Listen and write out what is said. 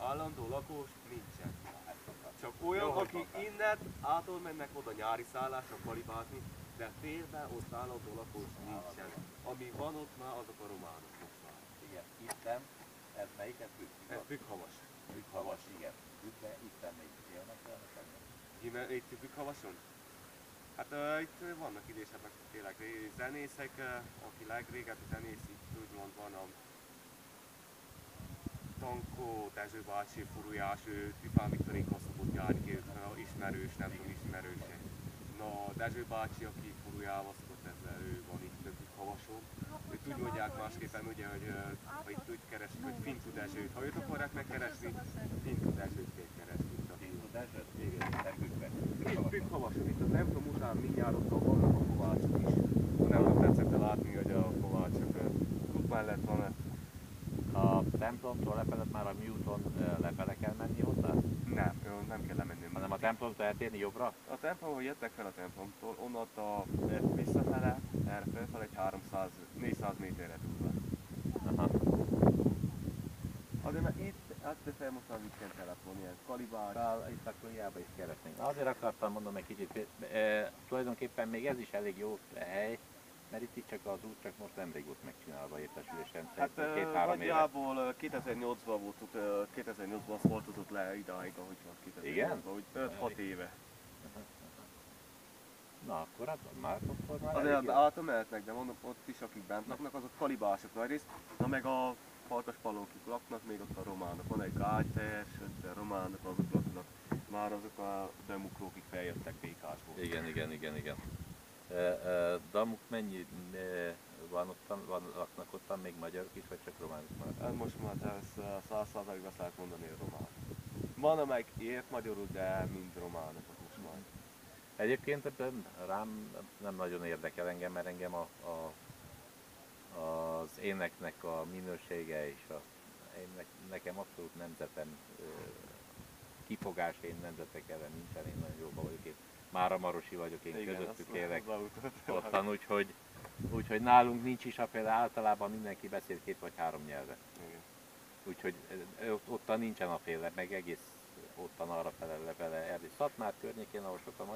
állandó lakós nincsen. Csak olyan, akik innen ától mennek oda nyári szállásra kalibázni, de félben ott állandó lakós nincsen. Ami van ott már, azok a románok most már. Igen, itten, ez melyik? Ez Bükk? Ez Bükkhavas. Bükkhavas, igen. Bükkbe, itten még élnek elnek? Itt Bükkhavason? Hát itt vannak idősebbek, tényleg zenészek, aki legrégebbi zenész, itt úgymond van a Tankó Dezső bácsi furujás, ő Tüfán Viktorinkkal szokott járni, ismerős, nem tudom ismerőse. Na, Dezső bácsi, aki furujával szokott ezzel, ő van itt Bükkhavason. Őt úgy mondják másképpen, ugye, hogy ha itt úgy keresik, hogy Fintú Dezsőt. Ha őt akarják megkeresni, Fintú Dezsőt kell keresni. Fintú Dezsőt? Igen. Bükkben. Itt Bükkhavason, itt a templom után mindjárt ott vannak a kovácsok is. Nem tetszett látni, hogy a kovácsok út mellett van. A templomtól lefele már a Newton lefele kell menni hozzá? Nem kell lemenni. Hanem a templomtól eltérni jobbra? A templomból jöttek fel a templomtól, onnan visszafele, erre felfele egy 400 méterre túl. Aha. Azért mert itt, fel most már viccen telefon, ilyen kalibás. Itt akkor hiába is keresnénk. Azért akartam mondom egy kicsit, tulajdonképpen még ez is elég jó hely, mert itt csak az út csak most nemrég volt megcsinálva értesülésen. Hát 2-3 éve. nagyjából 2008-ban volt, 2008-ban aszfaltozott le idáig, ahogy van 2008-ban, úgy 5-6 éve. Na akkor hát már akkor már Azért átemeltnek, de mondom, ott is akik bent laknak, azok kalibások nagyrészt, na meg a farkaspallókik laknak, még ott a románok. Van egy gájters, de románok azok laknak, már azok a demuklókik feljöttek Békásból. Igen. Damuk mennyi van ottan, laknak ottan még magyarok is, vagy csak románok maradnak? Hát most már 100%-ban azt lehet mondani, hogy román. Van amelyik ért magyarul, de mind románok most már. Egyébként rám nem nagyon érdekel engem, mert engem az éneknek a minősége és nekem abszolút nemzetem kifogás, én nemzetek ellen nincsen, én nagyon jóban vagyok, én Máramarosi vagyok, én Igen, közöttük élek ottan, ottan, úgyhogy nálunk nincs is a például, általában mindenki beszél 2 vagy 3 nyelvet. Igen. Úgyhogy ottan nincsen a féle, meg egész ottan arra fele Szatmár környékén, ahol sokan